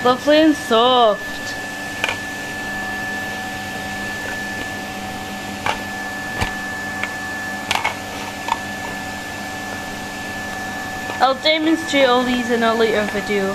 Lovely and soft. I'll demonstrate all these in a later video.